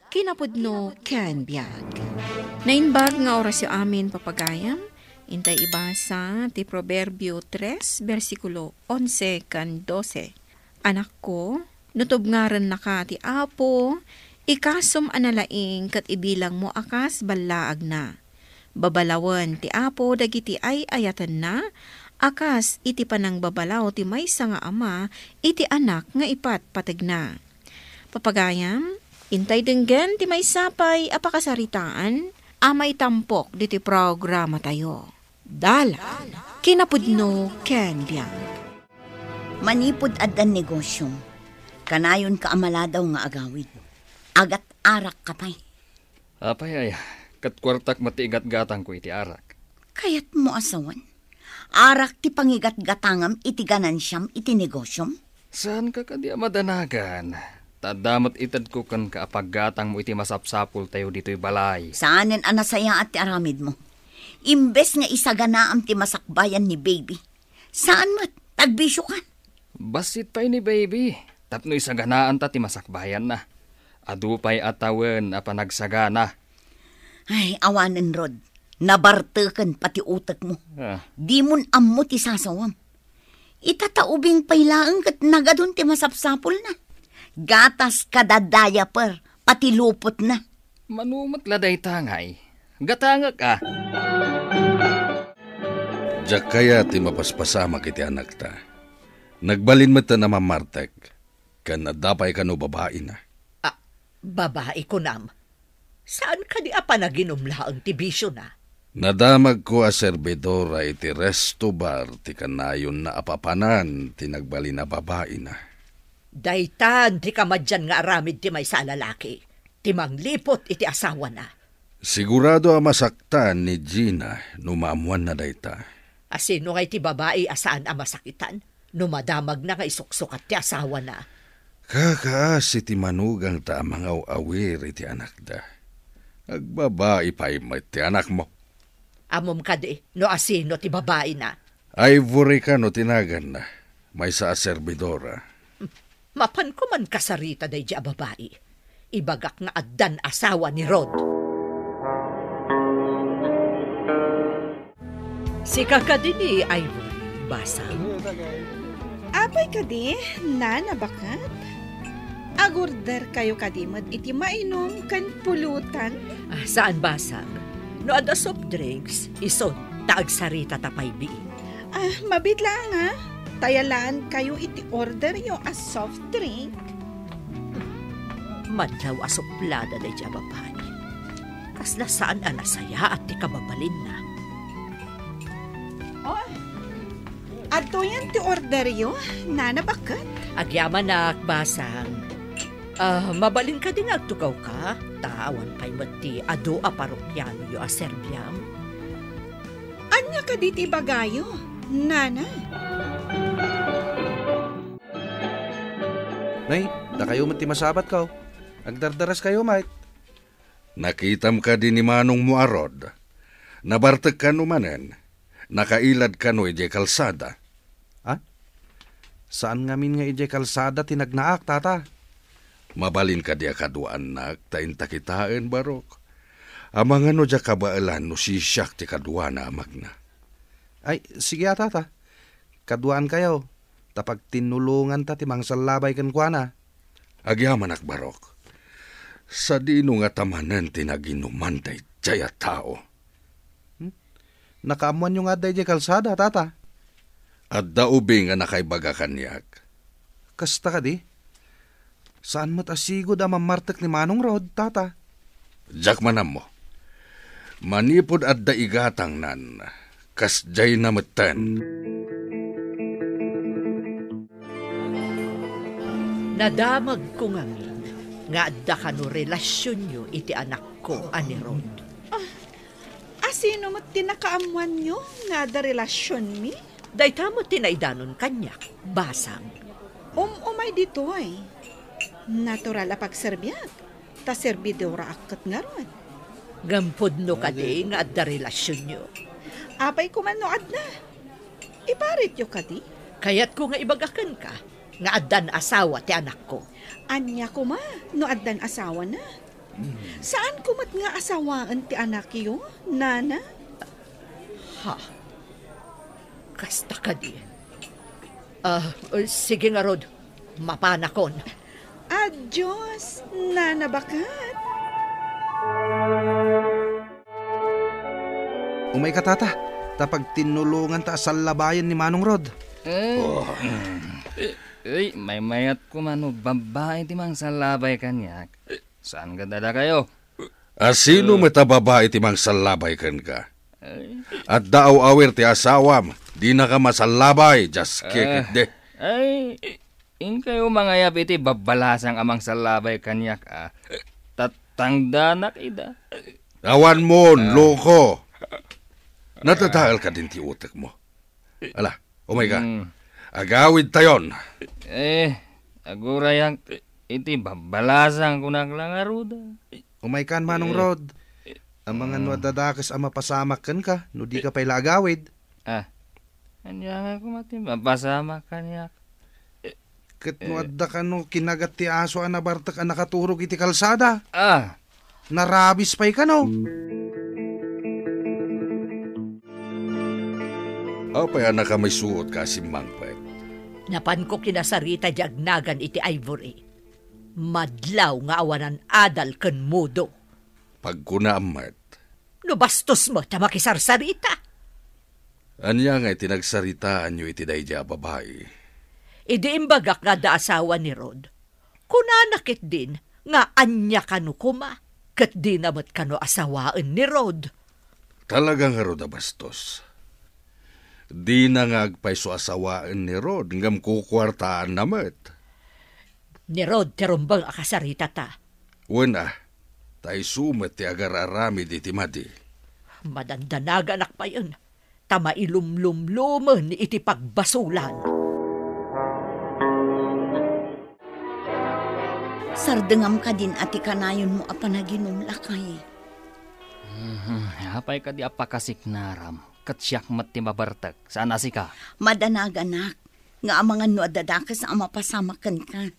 kinapudno ken biag. Nainbag nga oras yu amin papagayam, intay ibasa ti Proverbio 3, versikulo 11 kan 12. Anak ko, nutob nga rin na ka ti Apo, ikasom analaing kat ibilang mo akas balaag na. Babalawan ti Apo dagiti ay ayatan na, akas iti panang babalaw ti maysa nga ama, iti anak nga ipat pateg na. Papagayam, intay denggen ti may sapay apakasaritaan, amay tampok diti programa tayo. Dala, kinapudno ken biag. Manipod adan negosyong, kanayon ka amaladaw nga agawid. Agat arak kapay. Apay ay, katkwartak matiigat-gatang ko iti arak. Kayat mo asawan. Arak ti pangigat-gatangam iti ganansyam iti negosyom. Saan ka kadi madanagan? Tadamat itad ko kan kaapaggatang mo iti masapsapul tayo dito'y balay. Saanen anasaya at ti aramid mo? Imbes nga isaganaam ti masakbayan ni baby. Saan mo't tagbisyo ka? Basit pa'y ni baby. Tapno isaganaan ta ti masakbayan na. Adupay atawen a panagsagana. Ay, awanen Rod. Nabartekan pati utak mo. Di mon ammo ti sasawam. Itataubing pailaang kat nagadun ti masapsapul na. Gatas kadadaya per, pati lupot na. Manumat laday tangay. Gatangak ka. Diyak kaya ti mapaspasama kiti anak ta. Nagbalin mo ta na mamartek. Kan nadapay ka no babae na. Babae ko nam. Saan ka di apa naginumla ang tibisyo na? Nadamag ko a serbidora iti resto bar ti kanayon na apapanan ti nagbalin na babae na. Daytan ti kamadyan nga aramid ti may sa lalaki. Ti manglipot iti asawa na. Sigurado a masaktan ni Gina numamuan na dayta. Asino kay ti babae asaan a masakitan? Numadamag na nga isuksukat ti asawa na. Kakaas iti manugang ta mga awir iti anak da. Agbabae pa'y may ti anak mo. Amom ka di, no asino ti babae na. Ivory ka no tinagan na. May sa serbidora. Mapan ko man kasarita day di a babae. Ibagak nga addan asawa ni Rod. Si kakadini Ivory, basang. Apay kadi, nanabakat? Agorder kayo kadimad iti mainom kan pulutan? Saan basang? No ada soft drinks, ison, taagsarita tapay bi. Mabitla nga. Tayalaan kayo iti order yo as soft drink. Madlaw asuplada day di a babae. Kasla saan anasaya at ti kababalin na. Ato yan ti order yo, nanabakat? Agyaman na basang. Mabalin ka din agtugaw ka. Tawan pa'y mati ado a parokyano yo a serbyam. Anya ka diti bagayo, nana? Nay, da kayo mati masabat ka. Agdardaras kayo, mate. Nakitam ka din ni Manong mo arod. Nabartag ka numanen. Nakailad ka no ije kalsada. Saan ngamin nga ije kalsada tinagnaak, tata? Mabalin ka diya kaduan nak, tain takitaan barok. Amang ano diya kabaalan no si siyak ti kaduan na amag na. Ay, sige tata. Kaduan kayo. Tapag tinulungan ta ti mangsalabay kan kwa na. Agyaman ak barok. Sa dino nga tamanan tinaginuman day jaya tao. Nakaamuan yung aday di kalsada, tata. At daubing nga nakaibaga kanyak. Kasta ka di? Saan mo't asigo da mamartek ni Manong Rod, tata? Jack manam mo. Manipod at daigatang nan. Kasjay na matan. Nadamag ko ngamin nga adda ka no relasyon nyo iti anak ko, ani Rod. Asino mo tinakaamuan nyo nga da relasyon mi? Dayta mo tinaidanon kanyak, basang. Umay dito ay. Natural apag serbyag. Ta serbidora akat nga ron. Gampod no ka di nga adda relasyon nyo. Apay kumanoad na. Iparit yo ka di? Kaya't ko nga ibagakan ka. nga addan asawa ti anak ko. Anya ko ma, no addan asawa na. Saan kumat nga asawaan ti anak yo, nana? Ha? Kasta ka di. Sige nga, Rod. Mapanakon. Diyos, nana bakat. Umay ka tata, tapag tinulungan ta sa labayan ni Manong Rod. May mayat ko mano, babae ti mang salabay kanyak. Saan ka dada kayo? Sino matababae ti mang salabay kan ka? At daaw awer ti asawam, di na ka masalabay, just kikit de. In kayo mga yap iti babalasang amang salabay kanyak tatangdanak ida. Awan mo, loko. Natatagal ka din ti utak mo. Ala, ka. Agawid tayon. Agurayang iti babalasang kunak lang aruda. Umay kan Manong Rod. Ang mga nuadadakas ang mapasamak ka, no di ka pa'y lagawid. Anya nga kumati, mapasamak kanyak. Kat nuadda ka no kinagat ti aso ang nabartak ang nakaturog iti kalsada. Narabis pa'y ka no. Apay anak ka may suot ka si Mangpet. Napan ko kinasarita diagnagan iti Ivory. Madlaw nga awanan adal ken mudo. Pag kunaamat. No bastos mo, ta makisarsarita. Anya nga itinagsaritaan nyo iti dayja babae. Idi imbagak nga da asawa ni Rod. Kunanakit din nga anya kanu kuma, kat di namat kanu asawaan ni Rod. Talagang Roda bastos. Di na nga agpayso asawaan ni Rod, ngam kukwartaan namat. Ni Rod terumbang akasarita ta. Wala, tay sumet ti agar-arami di timadi. Madandanagan pa yun. Tama ilumlumluman iti pagbasulan. Sardengam ka din ati kanayon mo apanaginom lakay. Hapay ka di apakasik naram. Katsyak mat ti mabartag. Saan asi ka? Madanaganak. Nga amangan no adadakas ang mapasamakan ka.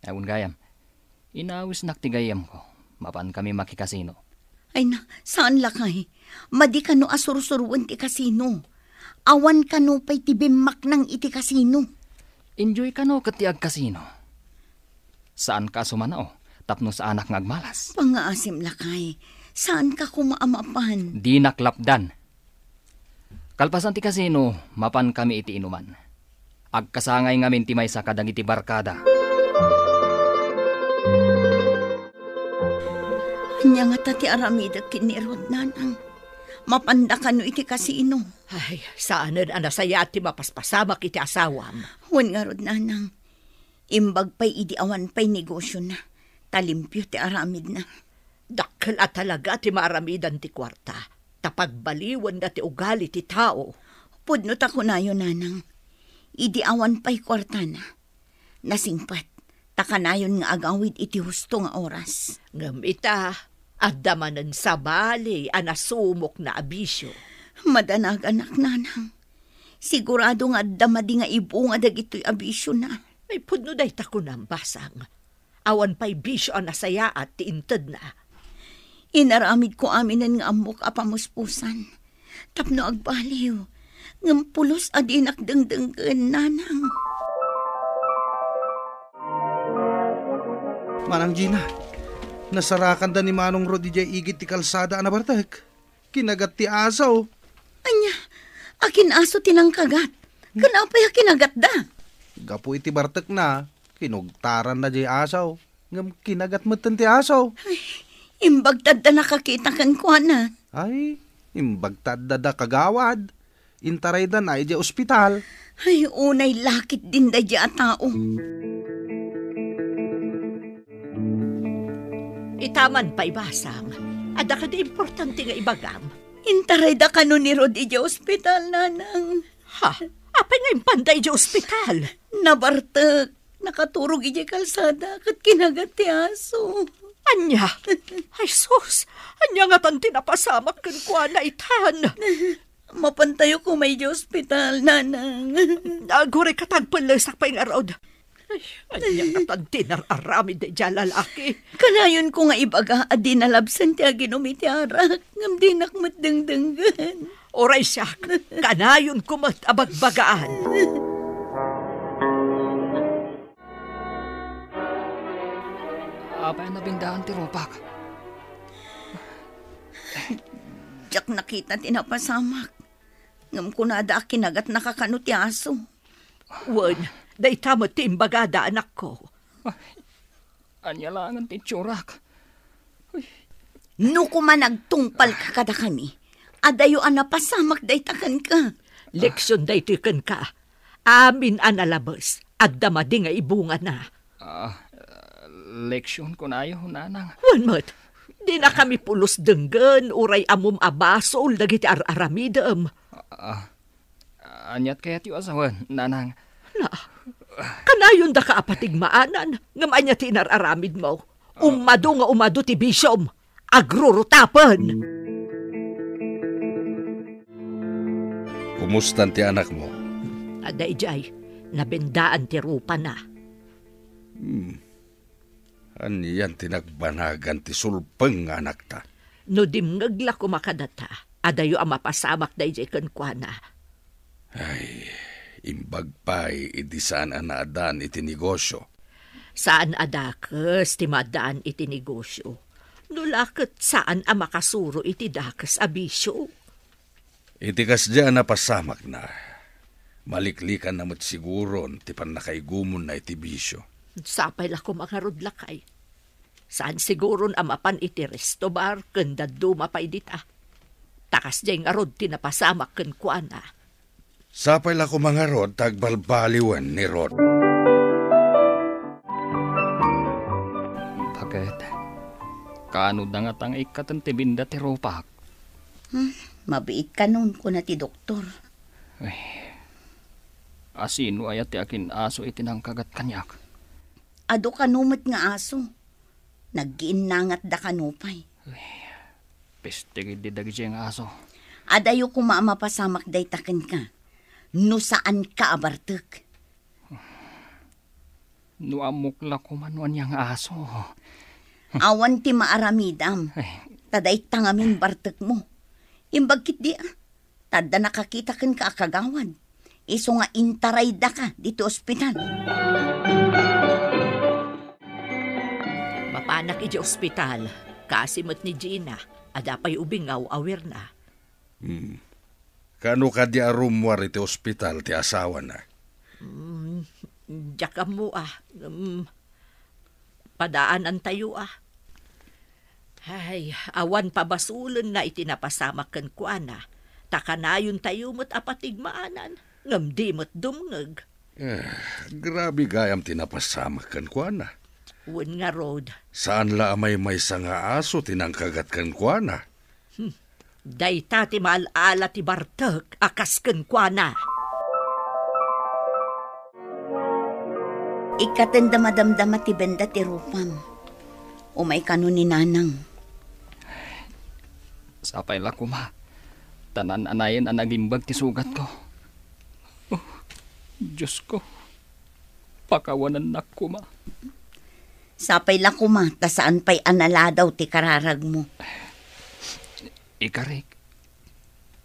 Awon gayam. Inawis naktigayam ko. Mapan kami makikasino. Ay na, saan lakay? Madi ka no asursuruan ti kasino. Awan ka no pa'y tibimak ng iti kasino. Enjoy ka no katiag kasino. Saan ka sumanao? Tapno sa anak ngagmalas. Pangaasim lakay. Saan ka kumaamapan? Di naklapdan. Kalpasan ti kasino, mapan kami iti inuman. Agkasangay ngamin ti may sakadang iti barkada. Anya nga tati aramida kinirod nanang. Mapanda ka no iti kasino. Ay, saanan anasaya ti mapaspasamak iti asawam. Huwag nga rod nanang. Imbag pa'y idiawan pa'y negosyo na. Talimpyo ti aramid na. Dakkel at talaga ti maaramidan ti kwarta. Tapagbaliwan nga ti ugali ti tao. Pudno tako na yun, nanang. Idiawan pa'y kwarta na. Nasingpat, takanayon nga agawid iti husto nga oras. Ngam ita, adamanan sa bali, anasumok na abisyo. Madanag anak nanang. Sigurado nga damadi nga ibu nga dagito'y abisyo na. Ay pudno day tako ng basang. Awan pa'y bisyo ang nasaya at tiintad na. Inaramid ko aminan nga amok apamuspusan. Tapno agbaliw. Ngampulos adinak dengdenggen nanang. Manang Gina, nasarakan da ni Manong Rod di igit ti kalsada anabartek. Kinagat ti asaw. Anya, akin aso tinang kagat. Kanapay kinagat da. Gapu iti bartek na, kinugtaran na di asaw. Ngam kinagat mo ti asaw. Ay, imbagtad da nakakita kan ko na. Ay, imbagtad da kagawad. Intaray da na di ospital. Ay, unay lakit din da di tao. Itaman pa ibasang. Ada ka di importante nga ibagam. Intaray da ka ni Rod di ospital, nanang. Ha? Apay nga impanday di ospital? Nabartek. Nakaturog iti kalsada kat kinagat ti aso. Anya? Ay sus, anya nga tanti napasamak kan kuha na itan. Mapantayo ko may ospital, nanang. Agure katagpalasak pa yung arod. Ay, anya katang tinararamid na dyan lalaki. Kanayon ko nga ibaga at dinalabsan ti aginumiti arak. Ngam dinakmat dangdanggan. Oray siya, kanayon kumat abagbagaan. Apay na bindahan ti Ropak. Diyak nakita tinapasamak. Ngam ko na da kinagat nakakano ti aso. Wan, day tamot ti imbagada anak ko. Anya lang ang titsurak. No kuman nagtungpal ka kada kami. Adayo napasamak day takan ka. Leksyon day tikan ka. Amin analabas. At damadi nga ibunga na. Leksyon ko na yun, nanang. Wan mat, di na kami pulos denggan, uray amom abasol, dagiti aramidam. Anyat kaya ti asawan, nanang. Na, kanayon da ka apatigmaanan, ngam anya ti inararamid mo. Umado ti bisyom, agrurutapan. Kumusta ti anak mo? Aday jay, nabendaan ti rupa na. Aniyan tinagbanagan ti sulpeng nga anak ta. No dimngagla ko makadata, adayo ang mapasamak day jay kankwana. Ay, imbagpay idisaan anaadan iti negosyo. Saan adakas ti madaan iti negosyo? Nulakot saan ang makasuro iti dakas abisyo? Iti kasdyan na pasamak na. Maliklikan namat siguron ti panakaigumon na iti bisyo. Sapay lako mga rudlakay. Saan siguron amapan iti resto bar kanda dumapay dita. Takas diyang arod tinapasamak ken kuana. Sapay la ko mga rod tagbalbaliwan ni Rod. Bakit? Kaano na nga tang ikatan ti binda ti Ropak? Mabiit ka nun ko na ti doktor. Ay, asino ayat ti akin aso itinang kagat kanyak. Ado kanumat nga aso. Naggiinangat da kanupay. Pistigid di dagi siyang aso. Adayo ko maamapasamak day taken ka. No saan ka abartek? No amukla ko manuan yang aso. Awan ti maaramidam. Taday tangamin bartek mo. Imbagkit di Tada nakakita ken ka akagawan. Iso nga intaray da ka dito ospital. Mapanak iti ospital. Kasimot ni Gina. Adapay ubingaw awir na. Kano ka di arumwar iti ospital ti asawa na? Diyak mo padaanan tayo Ay, awan pabasulon na itinapasamak kan kuana. Takanayon tayo mo't apatigmaanan. Ngamdi mo't dumngag. Grabe gayam tinapasamak kan kuana. Wan nga Rod. Saan la may nga aso tinangkagat kan kuana? Dayta ti maalala ti Bartek akas kan kuana. Ikatanda madamdama ti benda ti rupam. Umay kano ni nanang. Sapay la kuma. Tanan anayin ang nagimbag ti sugat ko. Oh, Diyos ko. Pakawanan na kuma. Sapay la kuma, ta saan pa'y analadaw ti kararag mo. Ikarik.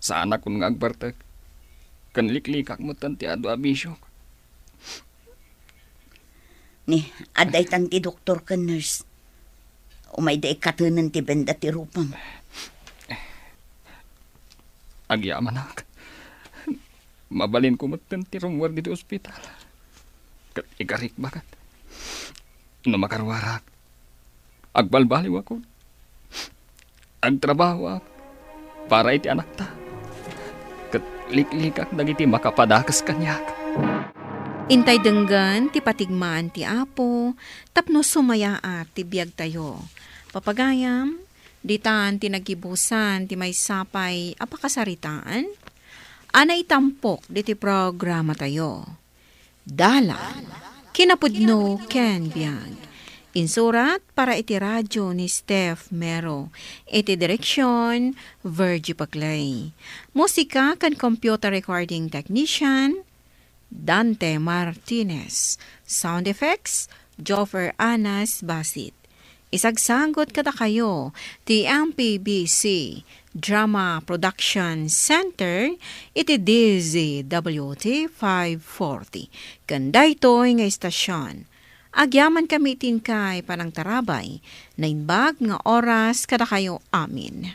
Saan akong ngagbartek. Kanliklikak mo tanti ado abisyok. Ni, aday tan ti doktor ka nurse. Umay da ikatunan ti benda ti rupam. Agyaman ak. Mabalin ko mo tanti rumwar dito ospital. Ikarik bakat. No makarwarak. Agbalbaliw ako. Agtrabaho ako. Para iti anak ta. Kat liklikak dagiti makapadakas kanyak. Intay denggan ti patigmaan ti apo, tapno sumayaat ti biag tayo. Papagayam, ditan ti nagibusan ti may sapay apakasaritaan, anay tampok di ti programa tayo. Dala, kinapudno ken biag, Insurat para iti radyo ni Steph Mero. Iti direksyon, Virgie Paclay. Musika kan computer recording technician, Dante Martinez. Sound effects, Joffer Anas Basit. Isagsagot kada kayo, ti MPBC Drama Production Center, iti DZWT 540. Kanda ito'y nga istasyon. Agyaman kami itin kay panang tarabay, na inbag nga oras kada kayo amin.